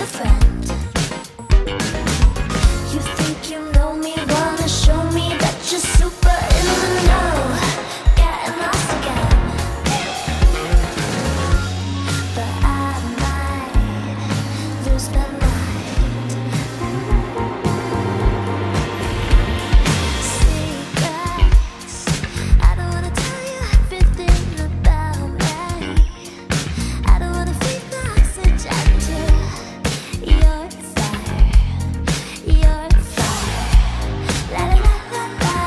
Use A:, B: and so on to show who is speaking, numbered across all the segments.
A: friend. You think you know me, wanna show me that you're super in the know. Getting lost again, but I might lose the night. Secrets, I don't wanna tell you everything about me. I don't wanna fake the oxygen to your fire, your fire. La la la la la.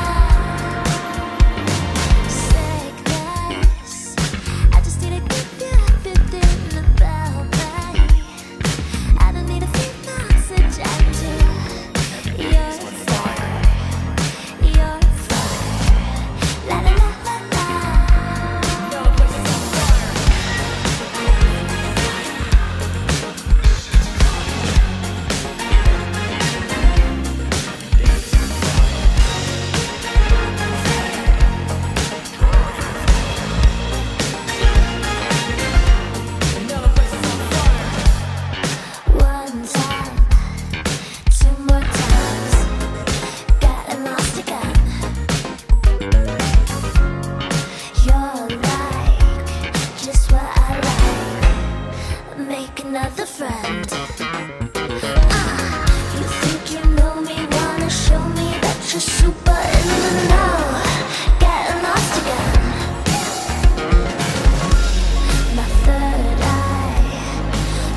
A: Sickness, I just need to give you everything about me. I don't need to fake the oxygen to your fire, your fire. La la la la la. One time, two more times, getting lost again. You're like just what I like. Make another friend. You think you know me, wanna show me that you're super in the know. Getting lost again. My third eye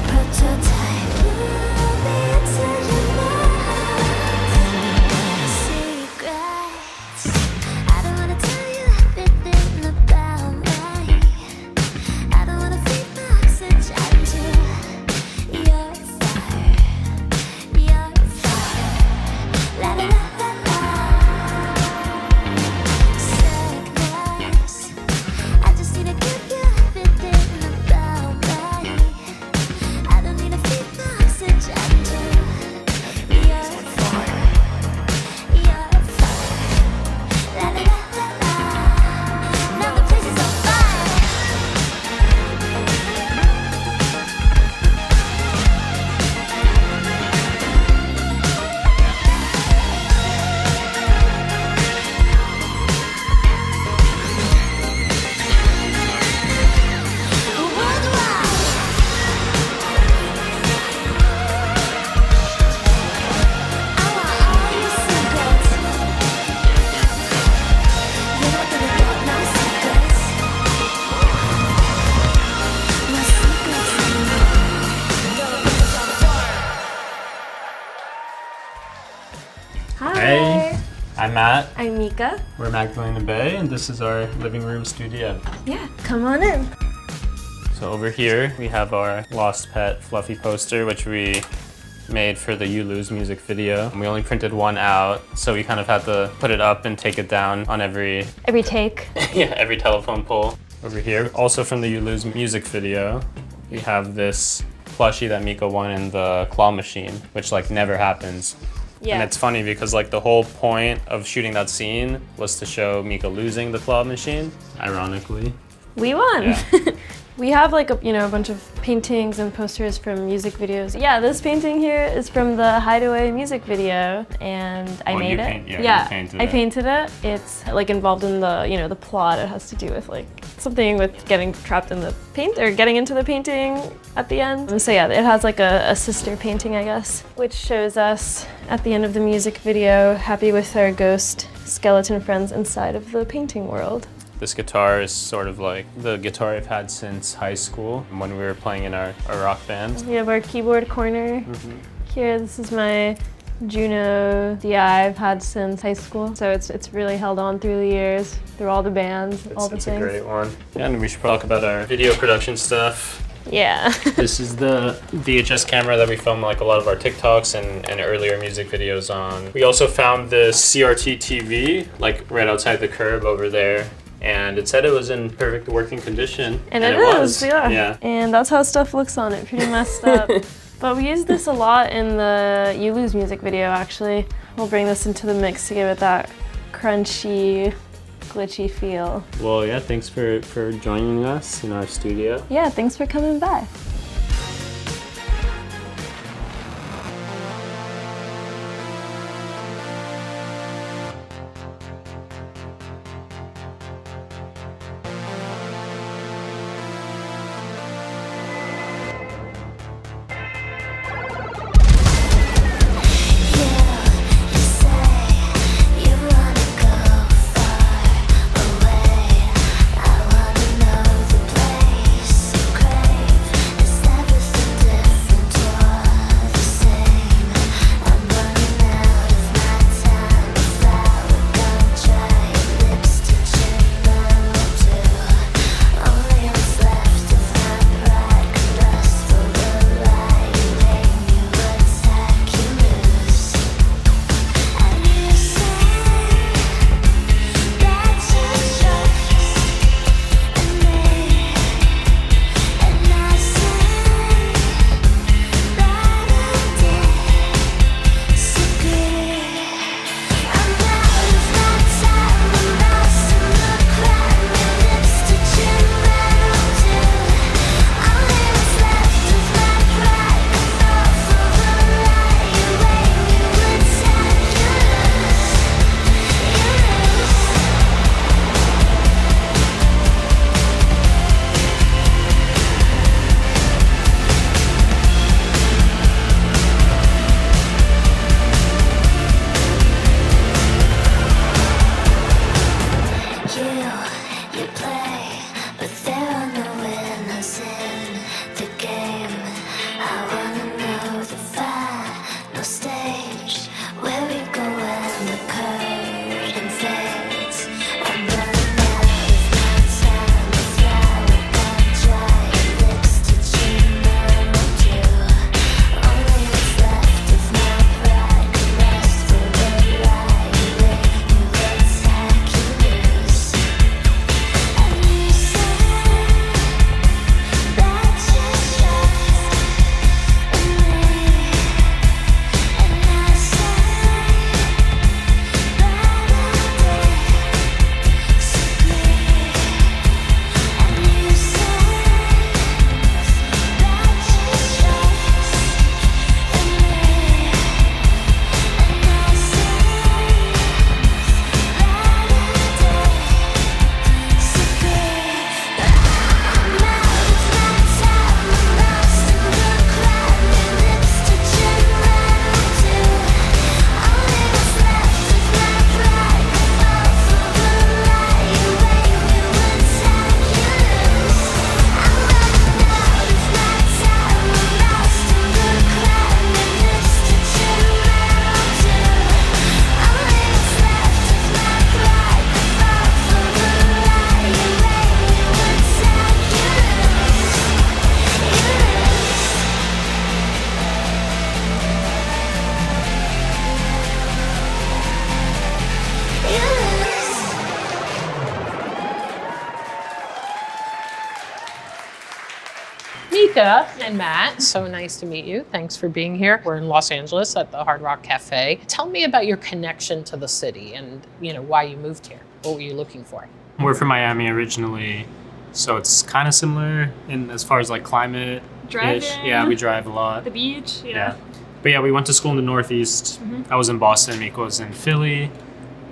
A: prototype. Pull me into your mind. Secrets, I don't wanna tell you everything about me. I don't wanna fake the oxygen to your fire, your fire. La la la la la. Sickness, I just need to give you everything about me. I don't need to fake the oxygen to your fire, your fire. La la la la la. Now the place is on fire. Worldwide. I want all your secrets. You're not gonna get my secrets. My secrets
B: Hi.
C: Hey, I'm Matt.
B: I'm Mika.
C: We're Magdalena Bay, and this is our living room studio.
B: Yeah, come on in.
C: So over here, we have our Lost Pet Fluffy poster, which we made for the You Lose music video. We only printed one out, so we kind of had to put it up and take it down on every
B: take.
C: every telephone pole. Over here, also from the You Lose music video, we have this plushie that Mika won in the claw machine, which like never happens.
B: Yeah.
C: And it's funny because like the whole point of shooting that scene was to show Mika losing the claw machine, ironically.
B: We won.
C: Yeah.
B: We have like a bunch of paintings and posters from music videos. Yeah, this painting here is from the Hideaway music video, and I
C: Oh,
B: made
C: you
B: it.
C: paint- yeah, you painted
B: I
C: it.
B: painted it. It's like involved in the the plot. It has to do with like something with getting trapped in the paint or getting into the painting at the end. And so yeah, it has like a sister painting, I guess, which shows us at the end of the music video happy with our ghost skeleton friends inside of the painting world.
C: This guitar is sort of like the guitar I've had since high school when we were playing in our rock band.
B: We have our keyboard corner. Here, this is my Juno DI I've had since high school. So it's really held on through the years, through all the bands, all the
C: It's
B: things.
C: a great one. Yeah, and we should talk about our video production stuff.
B: Yeah.
C: This is the VHS camera that we filmed like a lot of our TikToks and earlier music videos on. We also found this CRT TV like right outside the curb over there. And it said it was in perfect working condition.
B: And it
C: was.
B: is, yeah.
C: Yeah.
B: And that's how stuff looks on it, pretty messed up. But we used this a lot in the You Lose music video, actually. We'll bring this into the mix to give it that crunchy, glitchy feel.
C: Well, yeah, thanks for joining us in our studio.
B: Yeah, thanks for coming by.
D: Mika and Matt, so nice to meet you. Thanks for being here. We're in Los Angeles at the Hard Rock Cafe. Tell me about your connection to the city and, why you moved here. What were you looking for?
C: We're from Miami originally, so it's kind of similar in as far as like climate.
B: Driving.
C: Yeah, we drive a lot.
B: The beach.
C: Yeah. But yeah, we went to school in the Northeast. I was in Boston, Miko was in Philly.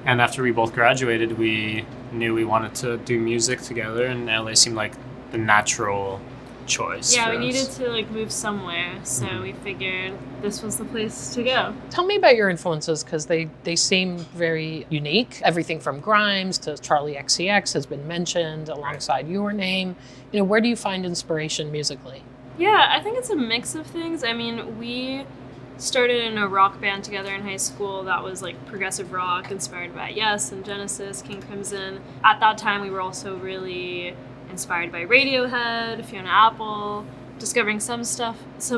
C: And after we both graduated, we knew we wanted to do music together, and LA seemed like the natural choice.
B: Yeah,
C: for
B: we
C: us.
B: needed to like move somewhere, so we figured this was the place to go.
D: Tell me about your influences, because they seem very unique. Everything from Grimes to Charlie XCX has been mentioned alongside your name. Where do you find inspiration musically?
B: Yeah, I think it's a mix of things. I mean, we started in a rock band together in high school that was like progressive rock, inspired by Yes and Genesis, King Crimson. At that time, we were also really inspired by Radiohead, Fiona Apple, discovering some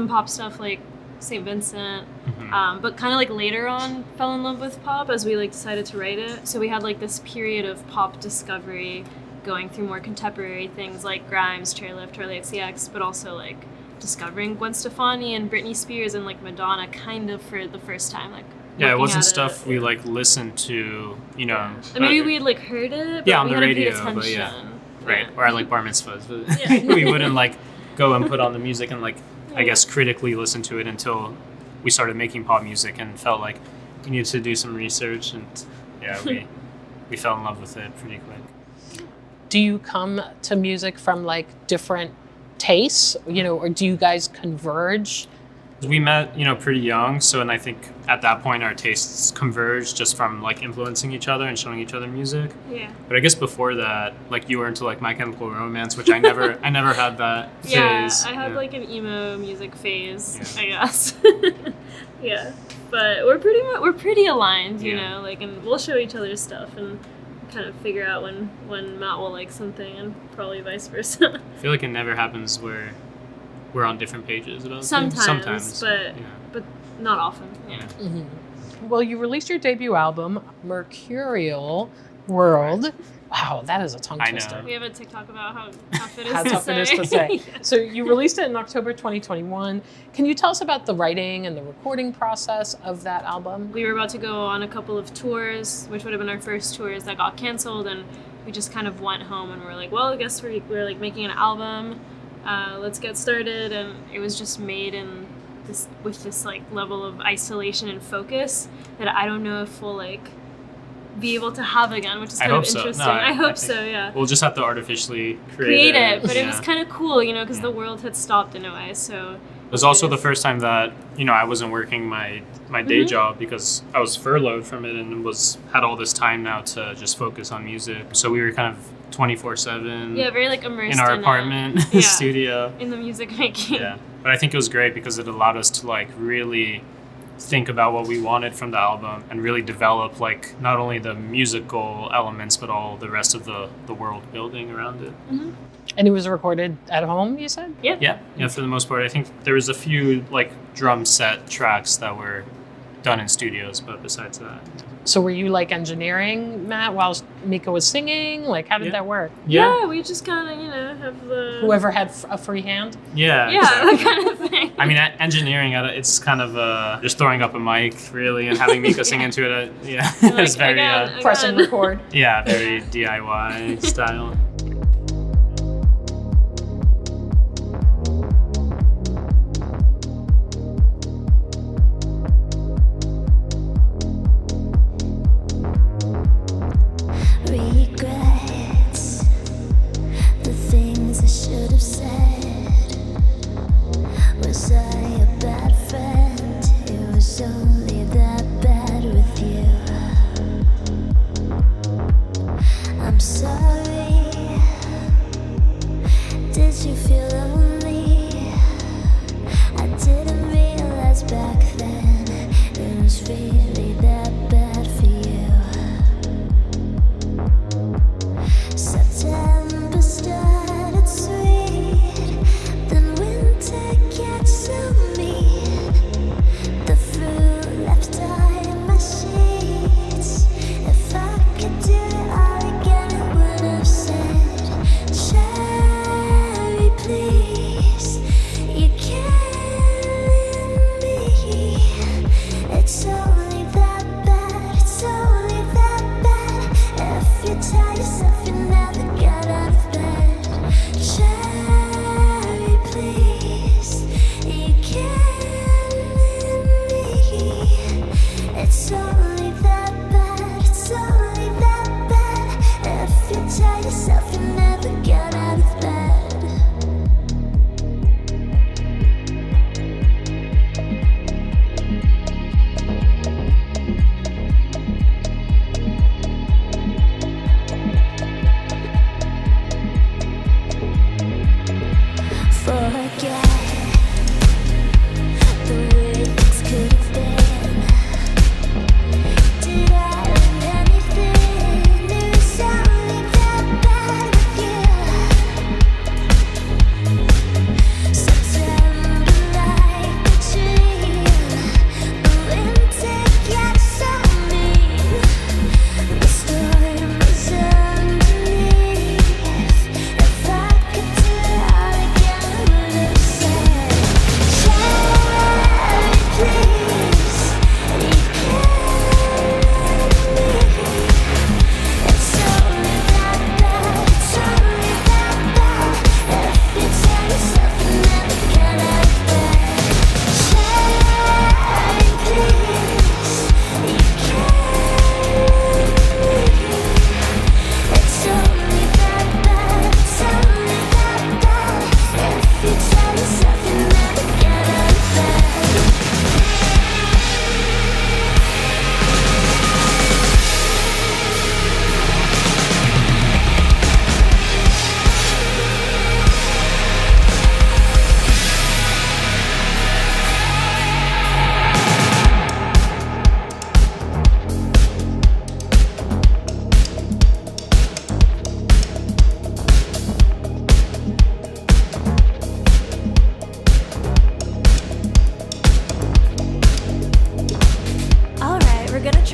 B: pop stuff like St. Vincent. But kind of like later on fell in love with pop as we like decided to write it. So we had like this period of pop discovery, going through more contemporary things like Grimes, Chairlift, Charlie XCX, but also like discovering Gwen Stefani and Britney Spears and like Madonna kind of for the first time. Like
C: it wasn't stuff we like listened to,
B: And maybe we had like heard it, but
C: on
B: we
C: the
B: hadn't
C: radio,
B: paid attention.
C: but right, or at like bar mitzvahs. But we wouldn't like go and put on the music and like I guess critically listen to it until we started making pop music and felt like we needed to do some research, and we fell in love with it pretty quick.
D: Do you come to music from like different tastes, or do you guys converge?
C: We met, pretty young, and I think at that point our tastes converged just from like influencing each other and showing each other music.
B: Yeah.
C: But I guess before that, like you were into like My Chemical Romance, which I never had that phase.
B: I had like an emo music phase, I guess. Yeah, but we're pretty aligned, you know, like, and we'll show each other stuff and kind of figure out when Matt will like something, and probably vice versa.
C: I feel like it never happens where we're on different pages about things.
B: Sometimes, but not often. Yeah.
D: Well, you released your debut album, Mercurial World. Wow, that is a tongue twister.
B: We have a TikTok about how tough it is
D: How
B: to
D: tough
B: say.
D: it is to say. So you released it in October 2021. Can you tell us about the writing and the recording process of that album?
B: We were about to go on a couple of tours, which would have been our first tours that got canceled, and we just kind of went home and were like, well, I guess we're like making an album. Let's get started. And it was just made with this like level of isolation and focus that I don't know if we'll like be able to have again, which is kind of interesting.
C: No,
B: I hope so, yeah.
C: We'll just have to artificially
B: create it, but it was kind of cool, because the world had stopped in a way. So
C: it was also the first time that I wasn't working my day job because I was furloughed from it and had all this time now to just focus on music. So we were kind of 24/7.
B: Yeah, very like immersed
C: in our apartment studio
B: in the music making.
C: Yeah, but I think it was great because it allowed us to like really think about what we wanted from the album and really develop like not only the musical elements but all the rest of the world building around it.
D: And it was recorded at home, you said?
B: Yeah,
C: for the most part. I think there was a few like drum set tracks that were done in studios, but besides that.
D: So were you like engineering, Matt, while Mika was singing? Like, how did that work?
B: Yeah, we just kind of, have the...
D: Whoever had a free hand?
B: Yeah,
C: exactly.
B: that kind of thing.
C: I mean, engineering, it's kind of just throwing up a mic, really, and having Mika sing into it. It's very...
B: again.
D: Press and record.
C: Yeah, very DIY style.
A: Regrets, the things I should have said. Was I a bad friend? It was only that bad with you. I'm sorry.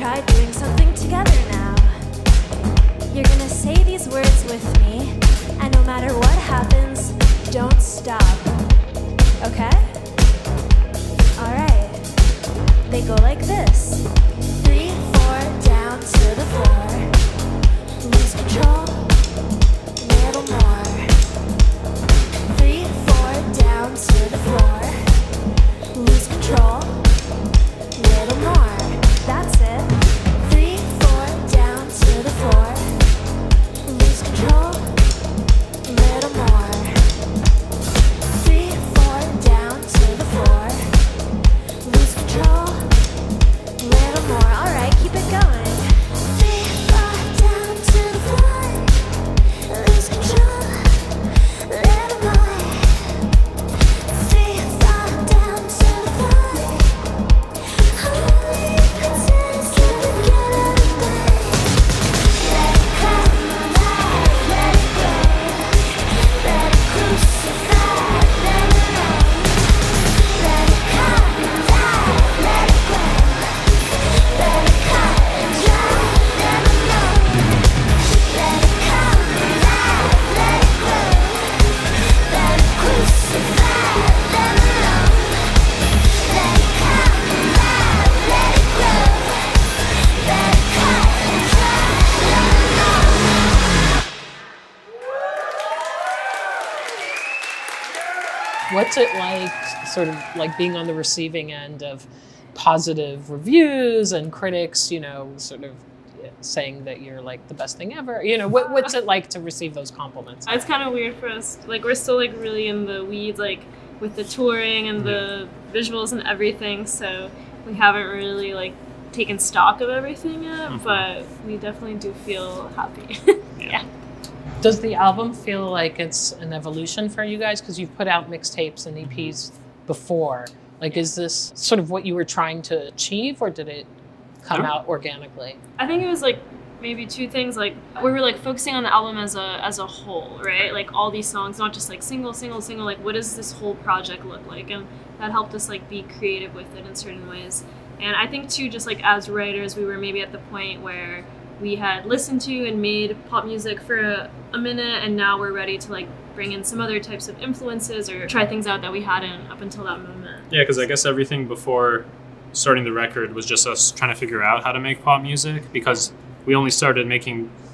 A: try doing something together now. You're gonna say these words with me, and no matter what happens, don't stop. Okay? Alright. They go like this. 3, 4, down to the floor. Lose control. Little more. 3, 4, down to the floor. Lose control. Little more. That's it. 3, 4, down to the floor. Lose control. Little more. 3, 4, down to the floor. Lose control. Little more. Alright, keep it going. 3, 4, down to the floor. Lose control. Little more. 3, 4, down to the floor. Only pretend to get out of bed. Let it come alive, let it go. Let it crucify, let it know. Let it come alive, let it go. Let it cut and dry, let it know. Let it come alive, let it grow. Let it crucify, let it know. Let it come alive, let it grow. Let it cut and dry, let it know.
D: What's it like, sort of like being on the receiving end of positive reviews and critics, you know, sort of saying that you're like the best thing ever? You know, what's it like to receive those compliments?
B: It's kind of weird for us. Like, we're still like really in the weeds, like with the touring and the visuals and everything. So we haven't really like taken stock of everything yet, but we definitely do feel happy. Yeah.
D: Does the album feel like it's an evolution for you guys? Because you've put out mixtapes and EPs before. Like, is this sort of what you were trying to achieve, or did it come out organically?
B: I think it was like maybe two things. Like, we were like focusing on the album as a whole, right? Like all these songs, not just like single. Like, what does this whole project look like? And that helped us like be creative with it in certain ways. And I think too, just like as writers, we were maybe at the point where we had listened to and made pop music for a minute, and now we're ready to like bring in some other types of influences or try things out that we hadn't up until that moment.
C: Yeah, because I guess everything before starting the record was just us trying to figure out how to make pop music, because we only started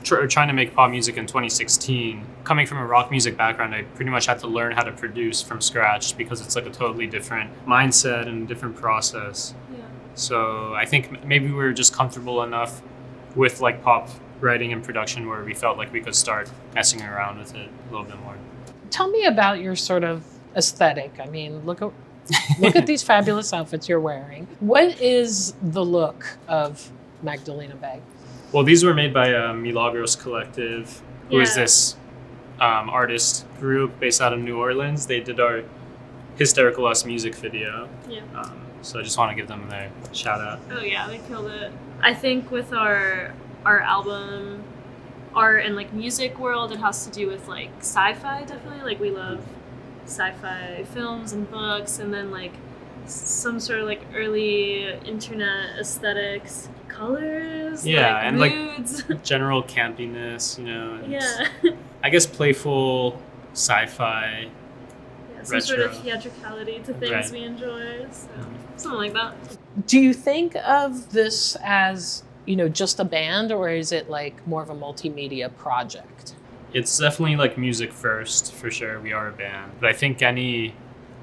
C: trying to make pop music in 2016. Coming from a rock music background, I pretty much had to learn how to produce from scratch, because it's like a totally different mindset and a different process.
B: Yeah.
C: So I think maybe we were just comfortable enough with like pop writing and production where we felt like we could start messing around with it a little bit more.
D: Tell me about your sort of aesthetic. I mean, look at these fabulous outfits you're wearing. What is the look of Magdalena Bay?
C: Well, these were made by Milagros Collective, who is this artist group based out of New Orleans. They did our Hysterical Us music video.
B: Yeah.
C: So I just want to give them their shout out.
B: Oh yeah, they killed it. I think with our album art and like music world, it has to do with like sci-fi, definitely. Like, we love sci-fi films and books, and then like some sort of like early internet aesthetics, colors, like,
C: and
B: moods.
C: like general campiness, you know. And
B: Yeah.
C: I guess playful sci-fi.
B: Yeah, some sort of
C: retro.
B: theatricality to things
C: Right.
B: we enjoy. So something like that.
D: Do you think of this as, you know, just a band, or is it like more of a multimedia project?
C: It's definitely like music first, for sure. We are a band, but I think any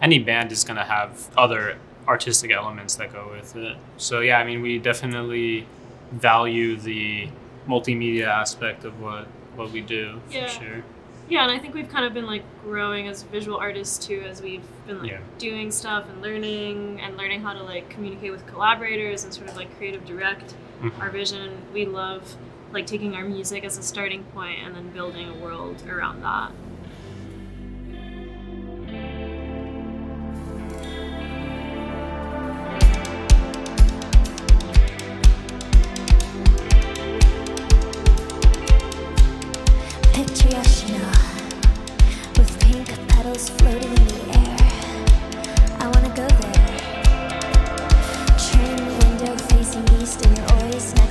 C: band is gonna have other artistic elements that go with it. So yeah, I mean, we definitely value the multimedia aspect of what we do,
B: Yeah.
C: for sure.
B: Yeah, and I think we've kind of been like growing as visual artists too, as we've been like doing stuff and learning how to like communicate with collaborators and sort of like creative direct our vision. We love like taking our music as a starting point and then building a world around that.
A: Picture your Chanel with pink petals floating in the air. I wanna go there. Trim window facing east, and you're always nice.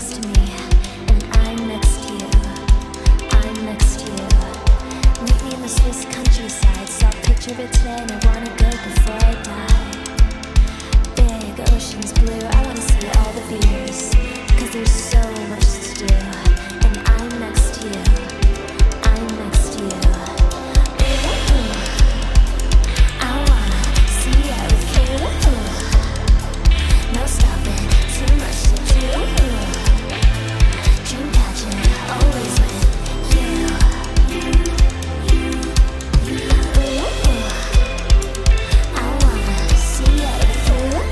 A: blue, I wanna see all the views. Cause there's so much to do. And I'm next to you. I'm next to you. I wanna see everything. No stopping, too much to do. Dream catching, always with you. I wanna see everything.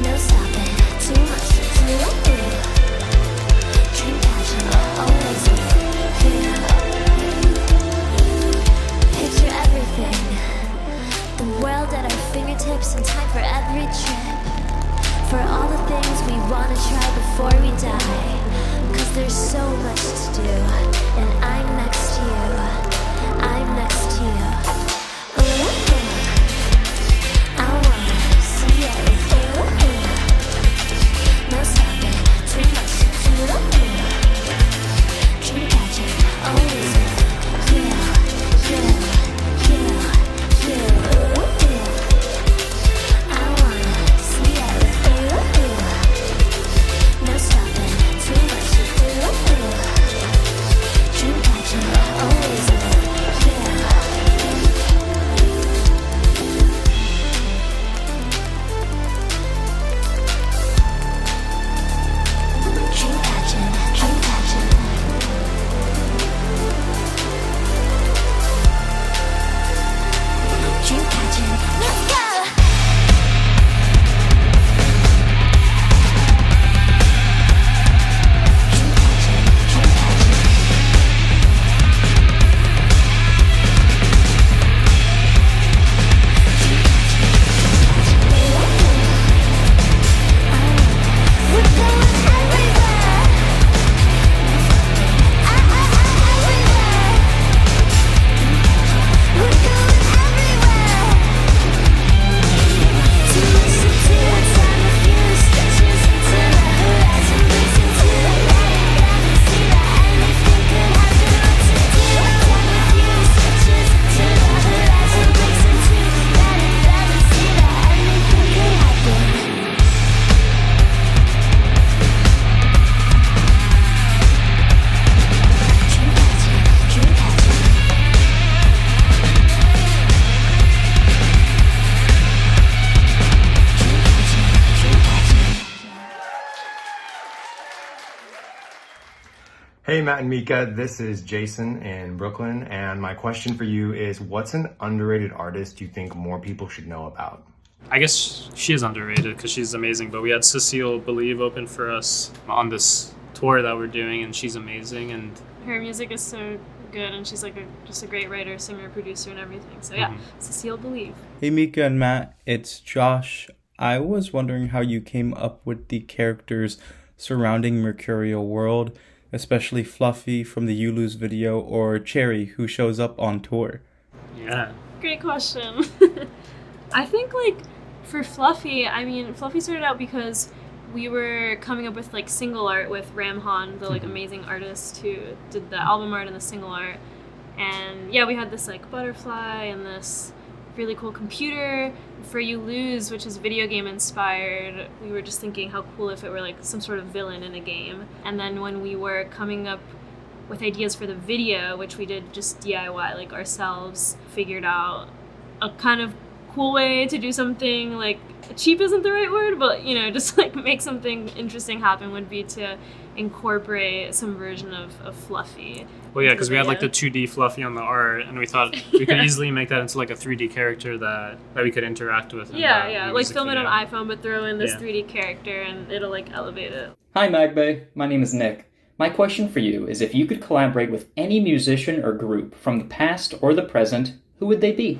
A: No stopping, too much to do. Dream catching, always with you. Picture everything. The world at our fingertips and time for every trip. For all the things we wanna try before we die. Cause there's so much to do. And I'm next to you. I'm next to you. I wanna see everything. No stopping, too much to do. Dream catching, always with you. I wanna see everything. No stopping, too much to do. Dream catching, always with you. Dream catching, dream catching. Dream catching, let's go! Dream catching, dream catching. We're going everywhere. Everywhere. We're going everywhere. Too much to do, time a few stretches to the horizon, breaks into the light. I can see that anything could happen. What to do? Time a few stretches to the horizon, breaks into the light. I can see that anything could happen. Dream catching, dream catching. Dream catching, dream catching.
E: Hey, Matt and Mika, this is Jason in Brooklyn, and my question for you is, what's an underrated artist you think more people should know about?
C: I guess she is underrated because she's amazing, but we had Cecile Believe open for us on this tour that we're doing, and she's amazing. And
B: Her music is so good, and she's like just a great writer, singer, producer, and everything. So yeah, Cecile Believe.
F: Hey Mika and Matt, it's Josh. I was wondering how you came up with the characters surrounding Mercurial World, especially Fluffy from the You Lose video or Cherry who shows up on tour.
C: yeah,
B: Great question. I think like for Fluffy, I mean, Fluffy started out because we were coming up with like single art with Ramhan, the like amazing artist who did the album art and the single art. And yeah, we had this like butterfly and this really cool computer. For You Lose, which is video game inspired, we were just thinking how cool if it were like some sort of villain in a game. And then when we were coming up with ideas for the video, which we did just DIY like ourselves, figured out a kind of cool way to do something like cheap isn't the right word, but you know, just like make something interesting happen would be to incorporate some version of Fluffy.
C: well, yeah, because we had like the 2D Fluffy on the art, and we thought we could easily make that into like a 3D character that we could interact with.
B: Yeah, like film it on
C: video.
B: iPhone, but throw in this
C: Yeah.
B: 3D character, and it'll like elevate it.
G: Hi Magbe, my name is Nick. My question for you is if you could collaborate with any musician or group from the past or the present, who would they be?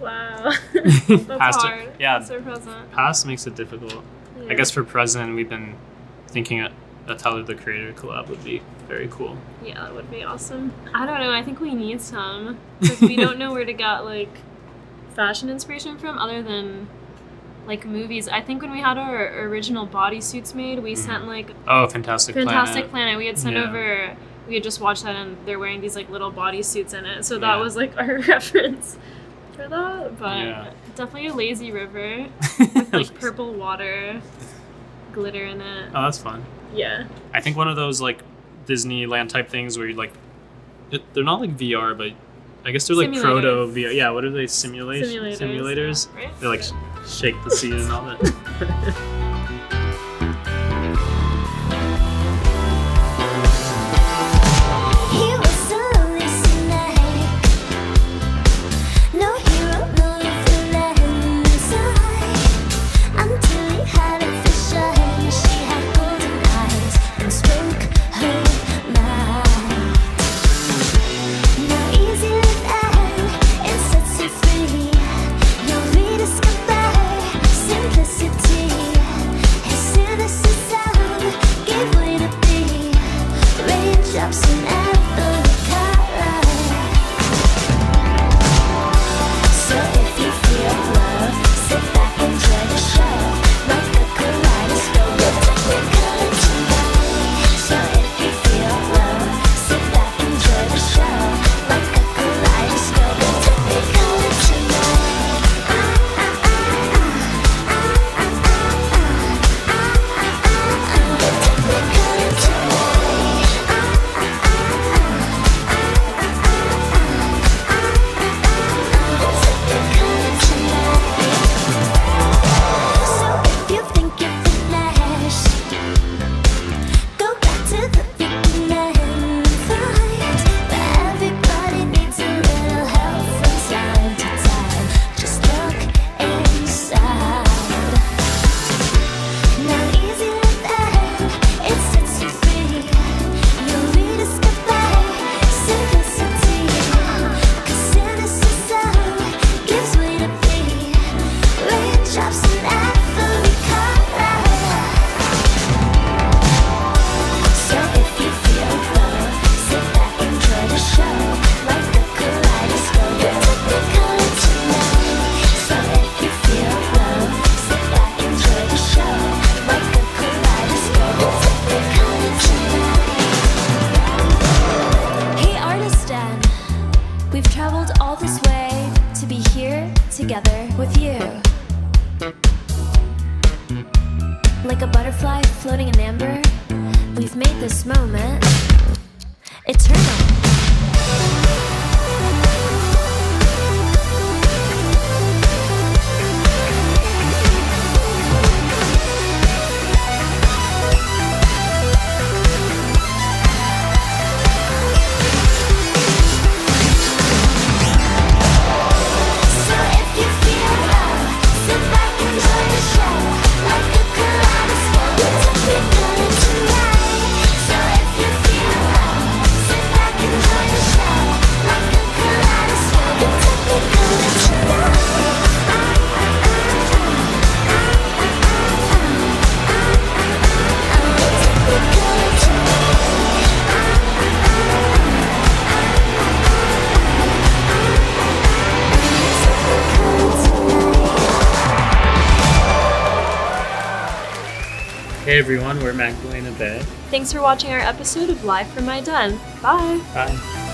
B: Wow, that's
C: Past or-
B: hard.
C: yeah.
B: Past or present.
C: Past makes it difficult.
B: Yeah.
C: I guess for present, we've been thinking a Tyler the Creator collab would be very cool.
B: Yeah, that would be awesome. I don't know. I think we need some because we don't know where to get like fashion inspiration from other than like movies. I think when we had our original bodysuits made, we sent like
C: Oh, Fantastic
B: Planet. We had sent
C: Yeah.
B: over. We had just watched that, and they're wearing these like little bodysuits in it. So that
C: Yeah.
B: was like our reference for that. But
C: Yeah.
B: Definitely a lazy river with like purple water, glitter in it.
C: Oh, that's fun.
B: Yeah.
C: I think one of those like Disneyland type things where you like, they're not like VR, but I guess they're like
B: Simulators.
C: proto VR. Yeah, what are they?
B: Simulators,
C: Simulators.
B: yeah, right?
C: They like shake the seat and all that.
A: He was a lonely snake. No hero, no villain inside. Until he had a vision, she had golden eyes and spoke her mind. No easy living, it sets you free. You'll rediscover simplicity. His cynicism gave way to be raindrops in every color. So if you feel love, sit back and enjoy the show. Like a kaleidoscope, we'll take the color tonight. So if you feel love, sit back and enjoy the show. Like a kaleidoscope, we'll take the color tonight. We'll take the color tonight. So if you think you're finished, go back to the beginning and find that everybody needs a little help from time to time. Just look inside. Not easy living, it sets you free. You'll rediscover simplicity. 'Cause cynicism gives way to be raindrops in every color. So if you feel love, sit back and enjoy the show. Like a kaleidoscope, we'll take the color tonight. So if you feel love, sit back and enjoy the show. Like a kaleidoscope, we'll take the color tonight. Hey artist Dan, we've traveled all this way to be here together with you. Like a butterfly floating in amber, we've made this moment eternal. So if you feel love, sit back and enjoy the show. Like a kaleidoscope, we'll take the color tonight. So if you feel love, sit back and enjoy the show. Like a kaleidoscope, we'll take the color
C: Hey everyone, we're Magdalena Bay.
B: Thanks for watching our episode of Live from My Den. Bye.
C: Bye.